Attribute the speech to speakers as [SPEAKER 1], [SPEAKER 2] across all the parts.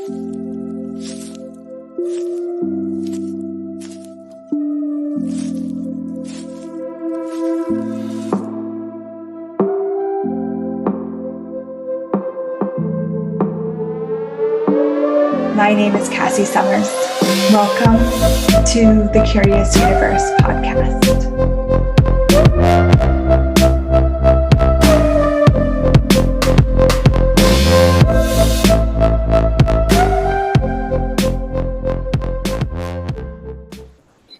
[SPEAKER 1] My name is Cassie Summers. Welcome to the Curious Universe podcast.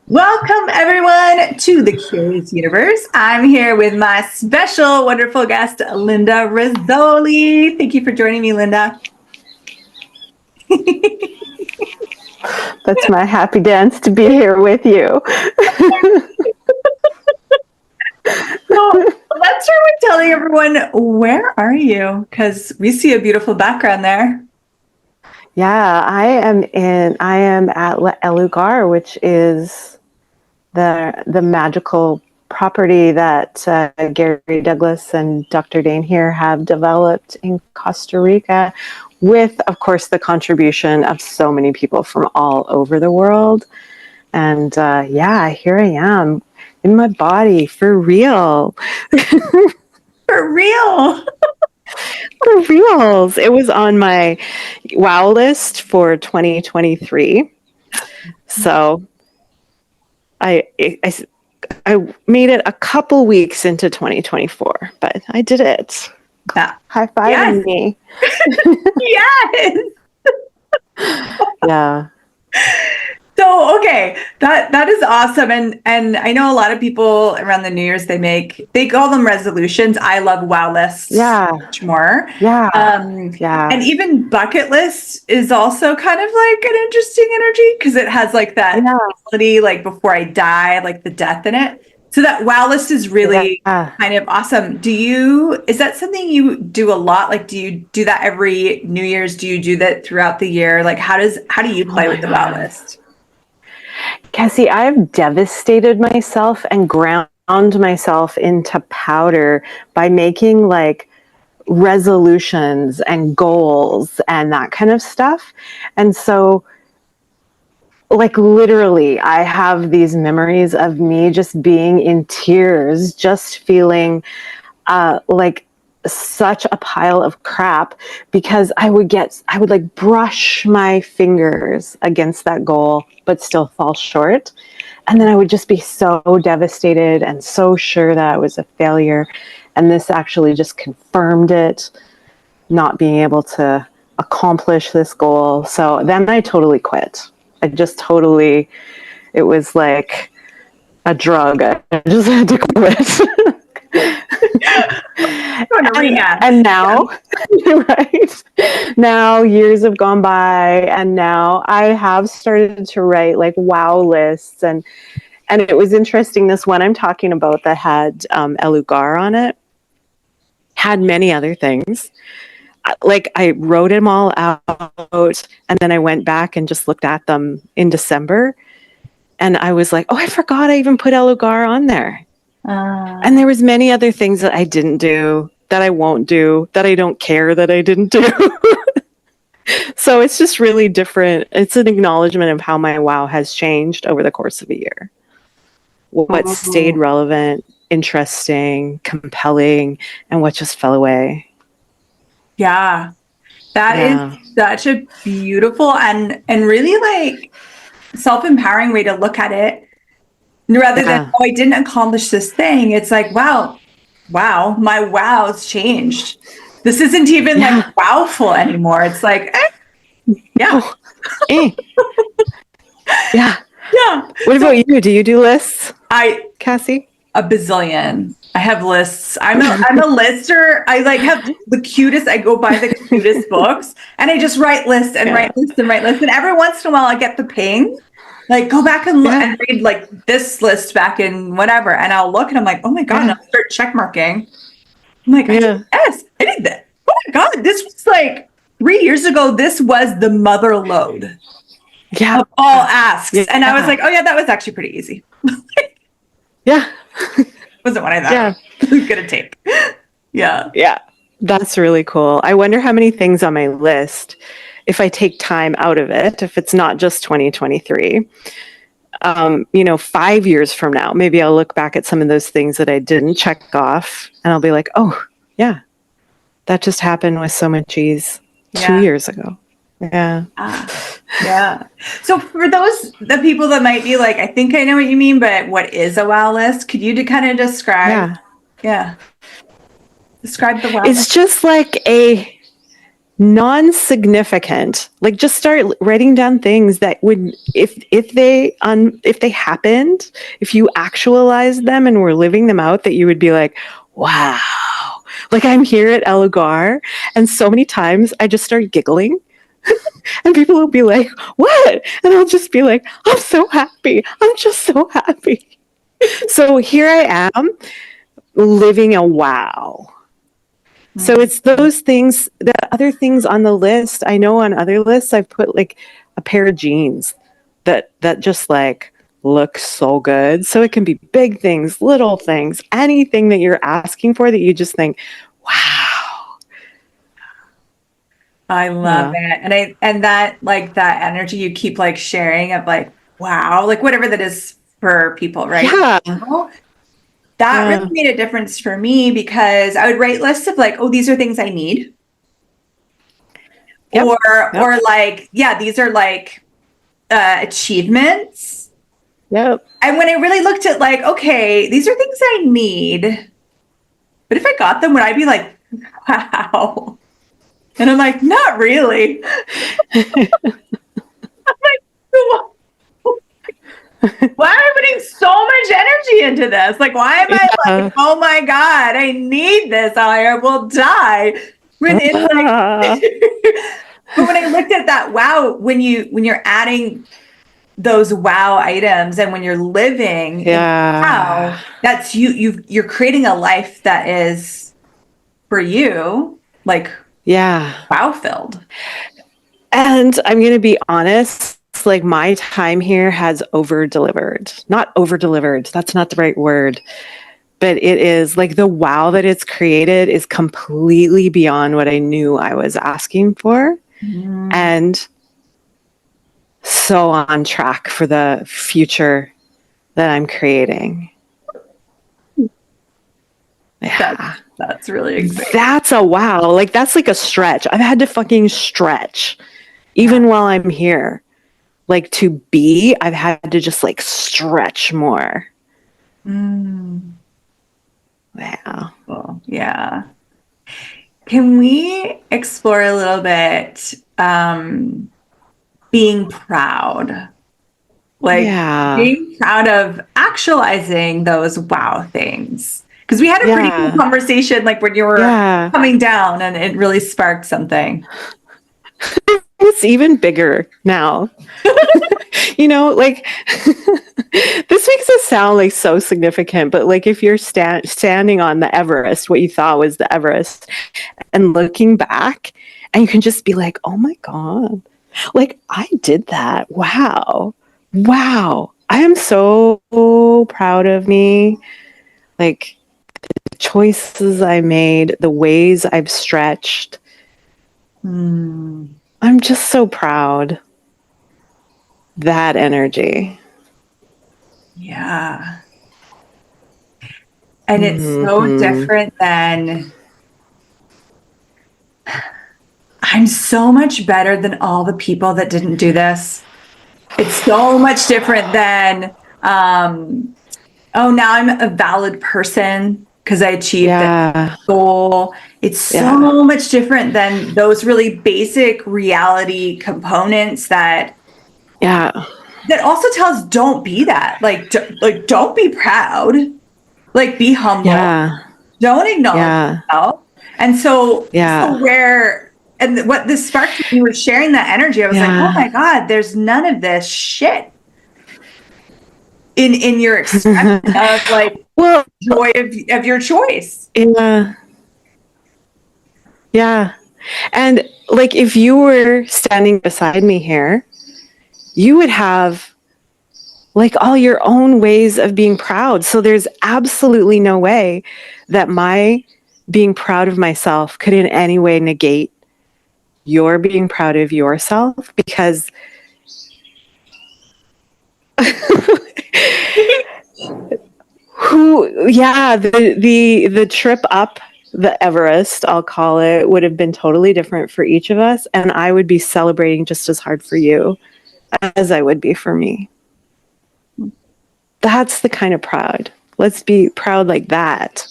[SPEAKER 1] Welcome, everyone, to the Curious Universe. I'm here with my special, wonderful guest, Linda Rizzoli. Thank you for joining me, Linda.
[SPEAKER 2] That's my happy dance to be here with you.
[SPEAKER 1] So let's start with telling everyone, where are you? Because we see a beautiful background there.
[SPEAKER 2] Yeah, I am at El Lugar, which is the magical property that Gary Douglas and Dr. Dane here have developed in Costa Rica, with, of course, the contribution of so many people from all over the world. And here I am in my body, for real.
[SPEAKER 1] For real.
[SPEAKER 2] For reals. It was on my wow list for 2023. So I made it a couple weeks into 2024, but I did it.
[SPEAKER 1] Yeah.
[SPEAKER 2] High five me.
[SPEAKER 1] Yes.
[SPEAKER 2] Yeah.
[SPEAKER 1] So, okay, that is awesome. And I know a lot of people around the New Year's, they call them resolutions. I love wow lists much more.
[SPEAKER 2] Yeah.
[SPEAKER 1] And even bucket list is also kind of like an interesting energy because it has like that quality, like before I die, like the death in it. So that wow list is really kind of awesome. Is that something you do a lot? Like, do you do that every New Year's? Do you do that throughout the year? Like, how do you play with the wow list?
[SPEAKER 2] Cassie, I've devastated myself and ground myself into powder by making like resolutions and goals and that kind of stuff. And so, like, literally, I have these memories of me just being in tears, just feeling like such a pile of crap, because I would like brush my fingers against that goal, but still fall short. And then I would just be so devastated and so sure that I was a failure. And this actually just confirmed it, not being able to accomplish this goal. So then I totally quit. It was like a drug. I just had to quit. And now, right? Now years have gone by, and now I have started to write like wow lists, and it was interesting. This one I'm talking about that had El Lugar on it had many other things. Like, I wrote them all out, and then I went back and just looked at them in December, and I was like, oh, I forgot I even put El Lugar on there. And there was many other things that I didn't do, that I won't do, that I don't care that I didn't do. So it's just really different. It's an acknowledgement of how my wow has changed over the course of a year. What stayed relevant, interesting, compelling, and what just fell away.
[SPEAKER 1] Yeah. That is such a beautiful and really like self-empowering way to look at it. Rather than, I didn't accomplish this thing. It's like, wow, my wow's changed. This isn't even like wowful anymore. It's like, Yeah.
[SPEAKER 2] What about you? Do you do lists? Cassie?
[SPEAKER 1] A bazillion. I have lists. I'm a lister. I like have the cutest. I go buy the cutest books and I just write lists and write lists and write lists. And every once in a while I get the ping. Like, go back and look and read like this list back in whatever. And I'll look and I'm like, oh my God, and I'll start check marking. I'm like, yes, I did that. Oh my God, this was like 3 years ago. This was the mother load of all asks. Yeah. And I was like, oh yeah, that was actually pretty easy. Wasn't what I thought it was going to take.
[SPEAKER 2] Yeah. That's really cool. I wonder how many things on my list if I take time out of it, if it's not just 2023, 5 years from now, maybe I'll look back at some of those things that I didn't check off and I'll be like, oh, yeah, that just happened with so much ease 2 years ago. Yeah.
[SPEAKER 1] Yeah. So for the people that might be like, I think I know what you mean, but what is a wow list? Could you kind of describe? Describe the wow
[SPEAKER 2] It's
[SPEAKER 1] list.
[SPEAKER 2] just like a non-significant, like just start writing down things that would, if they happened, if you actualized them and were living them out, that you would be like, wow. Like I'm here at El Lugar and so many times I just start giggling and people will be like, what? And I'll just be like, I'm so happy. I'm just so happy. So here I am living a wow. So it's those things, the other things on the list. I know on other lists, I've put like a pair of jeans that just like look so good. So it can be big things, little things, anything that you're asking for that you just think, wow.
[SPEAKER 1] I love it. And that like that energy you keep like sharing of like, wow, like whatever that is for people, right?
[SPEAKER 2] Yeah.
[SPEAKER 1] That really made a difference for me because I would write lists of like, oh, these are things I need. Yep. Or like, yeah, these are like achievements.
[SPEAKER 2] Yep.
[SPEAKER 1] And when I really looked at like, okay, these are things I need. But if I got them, would I be like, wow? And I'm like, not really. I'm like, why am I putting so much energy into this? Like, why am I like, oh my God, I need this. I will die. When it's like, but when I looked at that, wow, when you're adding those wow items and when you're living wow, that's you're creating a life that is for you, like wow filled.
[SPEAKER 2] And I'm going to be honest, like my time here has not over delivered. That's not the right word, but it is like the wow that it's created is completely beyond what I knew I was asking for. And so on track for the future that I'm creating. Yeah.
[SPEAKER 1] That's really exciting.
[SPEAKER 2] That's a wow. Like that's like a stretch. I've had to fucking stretch even while I'm here. Like I've had to just like stretch more. Wow.
[SPEAKER 1] Cool. Yeah. Can we explore a little bit being proud? Like being proud of actualizing those wow things. Because we had a pretty cool conversation like when you were coming down and it really sparked something.
[SPEAKER 2] It's even bigger now. Like this makes it sound like so significant, but like if you're standing on the Everest, what you thought was the Everest, and looking back, and you can just be like, oh my God, like I did that. Wow. I am so proud of me. Like the choices I made, the ways I've stretched. I'm just so proud. That energy.
[SPEAKER 1] Yeah. And it's so different than I'm so much better than all the people that didn't do this. It's so much different than, oh, now I'm a valid person because I achieved that goal. It's so much different than those really basic reality components that also tells don't be that. Like don't be proud. Like be humble. Don't acknowledge yourself. And so where and what this sparked when you were sharing that energy, I was like, oh my God, there's none of this shit in your expression of like joy of your choice.
[SPEAKER 2] Yeah. And like if you were standing beside me here, you would have like all your own ways of being proud. So there's absolutely no way that my being proud of myself could in any way negate you're being proud of yourself, because the trip up the Everest, I'll call it, would have been totally different for each of us, and I would be celebrating just as hard for you as I would be for me. That's the kind of proud. Let's be proud like that.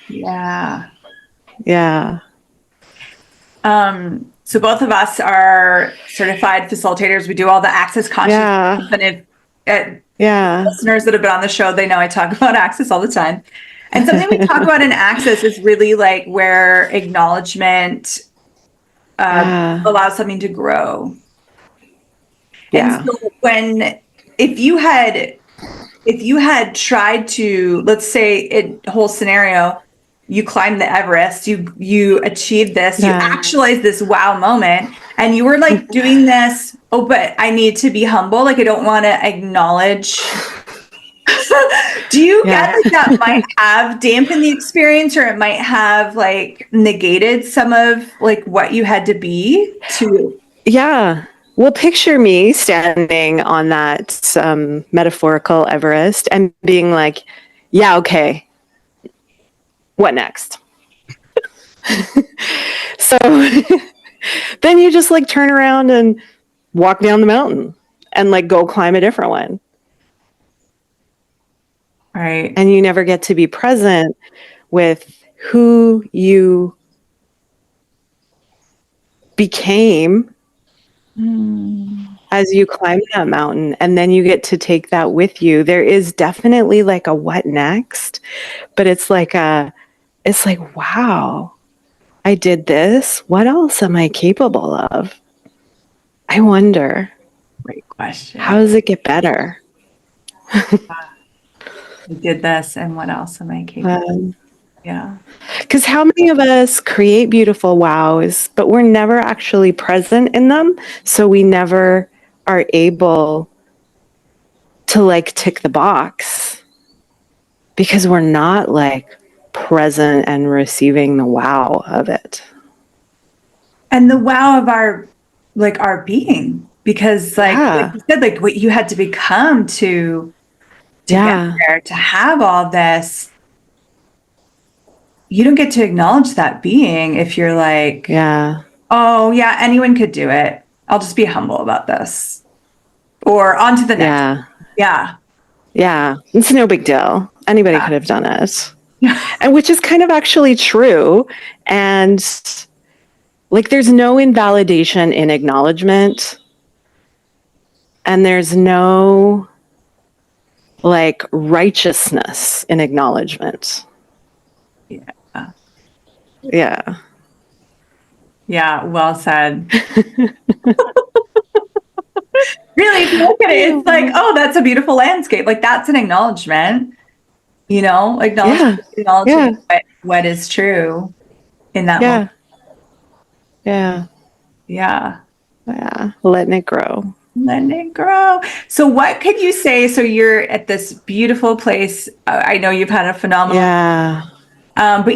[SPEAKER 1] Yeah.
[SPEAKER 2] Yeah.
[SPEAKER 1] So both of us are certified facilitators. We do all the access consciousness. And if listeners that have been on the show, they know I talk about access all the time. And something we talk about in access is really like where acknowledgement allows something to grow.
[SPEAKER 2] Yeah.
[SPEAKER 1] And so if you had tried to, let's say, in whole scenario, you climbed the Everest, you achieved this, you actualized this wow moment, and you were like doing this, oh, but I need to be humble, like I don't want to acknowledge. Do you get like that might have dampened the experience, or it might have like negated some of like what you had to be to?
[SPEAKER 2] Yeah. Well, picture me standing on that metaphorical Everest and being like, yeah, okay, what next? So then you just like turn around and walk down the mountain and like go climb a different one.
[SPEAKER 1] Right.
[SPEAKER 2] And you never get to be present with who you became as you climb that mountain, and then you get to take that with you. There is definitely like a what next, but it's like wow, I did this. What else am I capable of? I wonder.
[SPEAKER 1] Great question.
[SPEAKER 2] How does it get better?
[SPEAKER 1] I did this, and what else am I capable? Yeah.
[SPEAKER 2] Because how many of us create beautiful wows, but we're never actually present in them, so we never are able to like tick the box because we're not like present and receiving the wow of it.
[SPEAKER 1] And the wow of our being, because like you said, like what you had to become to get there, to have all this. You don't get to acknowledge that being if you're like, oh yeah, anyone could do it. I'll just be humble about this. Or on to the next.
[SPEAKER 2] Yeah. It's no big deal. Anybody could have done it. And which is kind of actually true. And like there's no invalidation in acknowledgement. And there's no like righteousness in acknowledgement.
[SPEAKER 1] Yeah, well said. Really, if you look at it, it's like, oh, that's a beautiful landscape. Like that's an acknowledgement, acknowledging what is true in that moment. Yeah.
[SPEAKER 2] Letting it grow.
[SPEAKER 1] Letting it grow. So what could you say? So you're at this beautiful place. I know you've had a phenomenal, but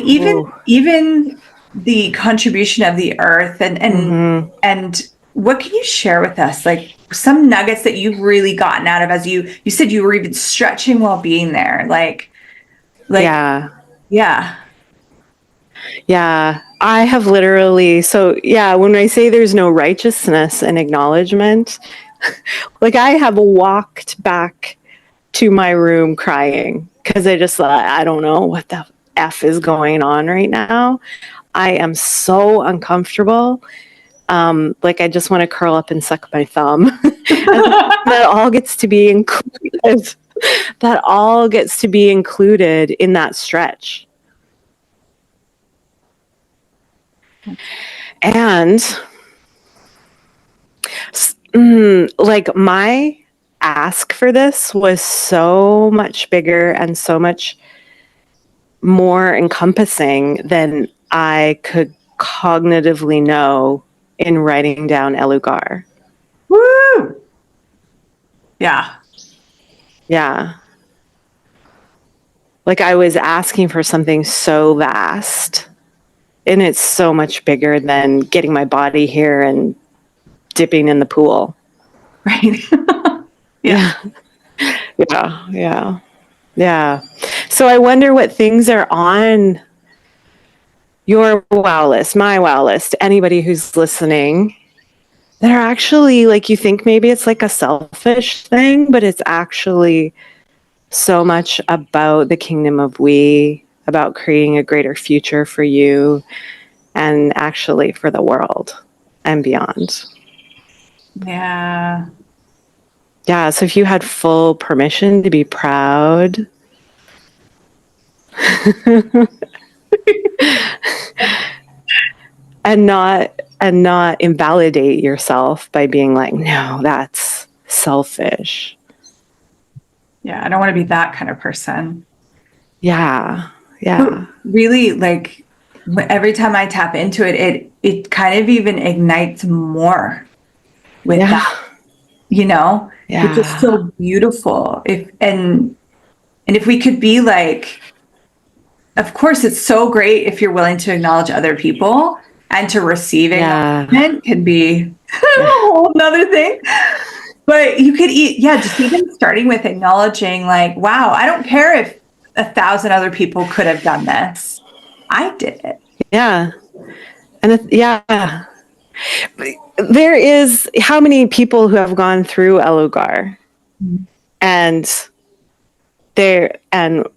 [SPEAKER 1] even the contribution of the earth and what can you share with us? Like some nuggets that you've really gotten out of, as you said, you were even stretching while being there.
[SPEAKER 2] I have literally, when I say there's no righteousness in acknowledgement, like I have walked back to my room crying because I just thought, I don't know what the F is going on right now. I am so uncomfortable. Like I just want to curl up and suck my thumb. That all gets to be included. That all gets to be included in that stretch. And like my ask for this was so much bigger and so much more encompassing than I could cognitively know in writing down Elugar.
[SPEAKER 1] Woo! Yeah.
[SPEAKER 2] Like I was asking for something so vast And it's so much bigger than getting my body here and dipping in the pool.
[SPEAKER 1] Right.
[SPEAKER 2] Yeah. Yeah. Yeah. Yeah. So I wonder what things are on your wow list, my wow list, anybody who's listening, that are actually like, you think maybe it's like a selfish thing, but it's actually so much about the kingdom of we, about creating a greater future for you and actually for the world and beyond.
[SPEAKER 1] Yeah.
[SPEAKER 2] Yeah. So if you had full permission to be proud, and not invalidate yourself by being like, no, that's selfish.
[SPEAKER 1] Yeah. I don't want to be that kind of person.
[SPEAKER 2] Yeah.
[SPEAKER 1] But
[SPEAKER 2] Yeah.
[SPEAKER 1] really, like every time I tap into it, it kind of even ignites more with
[SPEAKER 2] Yeah.
[SPEAKER 1] that, you know, which is
[SPEAKER 2] Yeah.
[SPEAKER 1] so beautiful. And if we could be like, of course, it's so great if you're willing to acknowledge other people, and to receive
[SPEAKER 2] Yeah.
[SPEAKER 1] acknowledgement can be a
[SPEAKER 2] Yeah.
[SPEAKER 1] whole nother thing. But you could just even starting with acknowledging like, wow, I don't care if 1,000 other people could have done this. I did it.
[SPEAKER 2] Yeah. And yeah. There is how many people who have gone through Elugar, and there and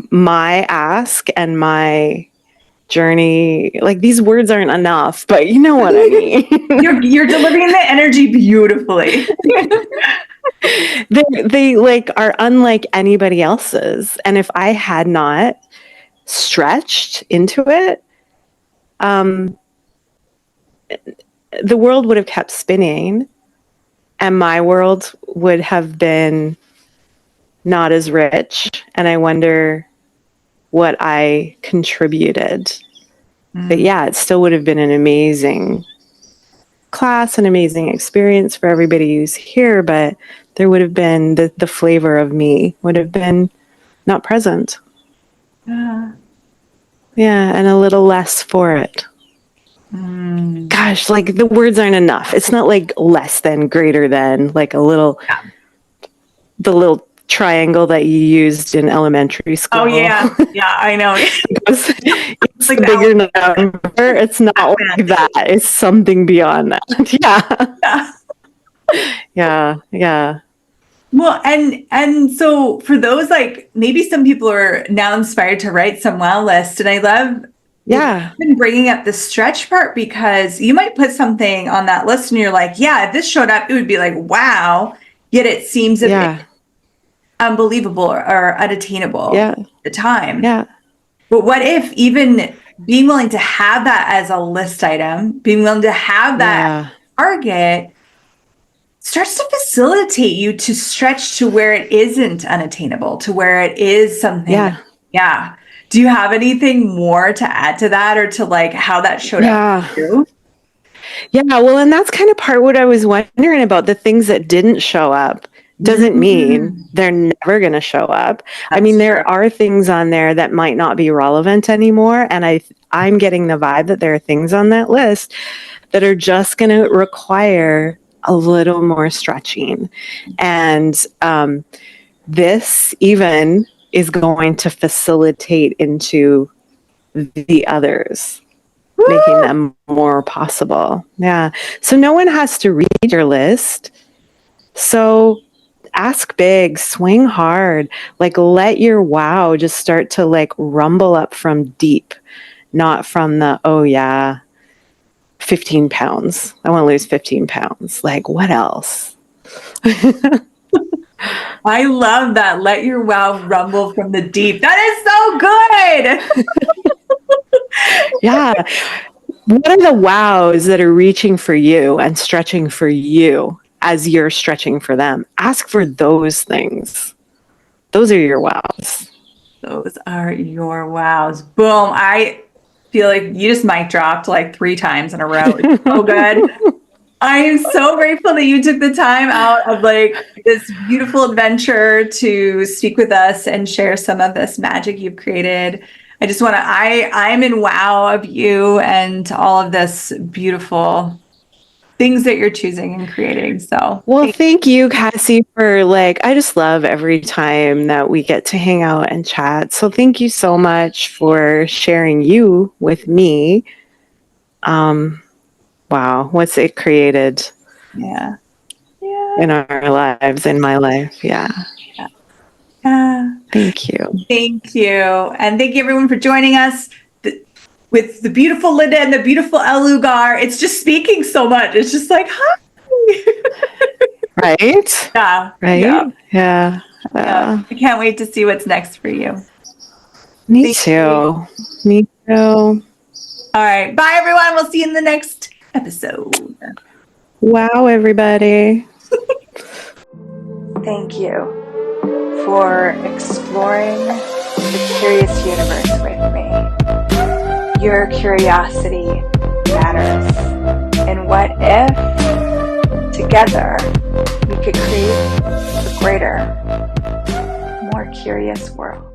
[SPEAKER 2] my ask and my journey, like, these words aren't enough, but you know what I mean.
[SPEAKER 1] You're delivering the energy beautifully.
[SPEAKER 2] They like are unlike anybody else's, and if I had not stretched into it, the world would have kept spinning, and my world would have been not as rich, and I wonder what I contributed. But yeah, it still would have been an amazing class, an amazing experience for everybody who's here, but there would have been the flavor of me would have been not present. Yeah, and a little less for it. Gosh, like the words aren't enough. It's not like less than, greater than, like a little, the little triangle that you used in elementary school.
[SPEAKER 1] Oh yeah, yeah, I know.
[SPEAKER 2] It's
[SPEAKER 1] like
[SPEAKER 2] a bigger number. It's not like that. It's something beyond that. Yeah.
[SPEAKER 1] Well, and so for those, like, maybe some people are now inspired to write some wow list, and I love been bringing up the stretch part, because you might put something on that list and you're like, yeah, if this showed up, it would be like, wow, yet it seems a bit unbelievable or unattainable at the time. But what if even being willing to have that as a list item, being willing to have that target, starts to facilitate you to stretch to where it isn't unattainable, to where it is something. Do you have anything more to add to that, or to like how that showed up for you?
[SPEAKER 2] Yeah, well, and that's kind of part what I was wondering about. The things that didn't show up doesn't mean they're never going to show up. I mean, there are things on there that might not be relevant anymore, and I'm getting the vibe that there are things on that list that are just going to require a little more stretching. And this even is going to facilitate into the others, making them more possible. Yeah. So no one has to read your list. So ask big, swing hard, like let your wow just start to like rumble up from deep, not from the, oh yeah, 15 pounds. I want to lose 15 pounds. Like, what else?
[SPEAKER 1] I love that. Let your wow rumble from the deep. That is so good.
[SPEAKER 2] Yeah. What are the wows that are reaching for you and stretching for you as you're stretching for them? Ask for those things. Those are your wows.
[SPEAKER 1] Those are your wows. Boom. I feel like you just mic dropped like 3 times in a row. It's so good. I am so grateful that you took the time out of like this beautiful adventure to speak with us and share some of this magic you've created. I just want to, I'm in wow of you and all of this beautiful things that you're choosing and creating. So,
[SPEAKER 2] well, thank you, Cassie, for I just love every time that we get to hang out and chat. So thank you so much for sharing you with me. Wow, what's it created
[SPEAKER 1] yeah.
[SPEAKER 2] in our lives, in my life. Yeah. Thank you.
[SPEAKER 1] Thank you. And thank you everyone for joining us with the beautiful Linda and the beautiful Elugar. It's just speaking so much. It's just like, hi.
[SPEAKER 2] Right?
[SPEAKER 1] Yeah.
[SPEAKER 2] Right? Yeah.
[SPEAKER 1] I can't wait to see what's next for you.
[SPEAKER 2] Me too. Me too.
[SPEAKER 1] All right. Bye, everyone. We'll see you in the next episode.
[SPEAKER 2] Wow, everybody.
[SPEAKER 1] Thank you for exploring the curious universe with me. Your curiosity matters. And what if together we could create a greater, more curious world?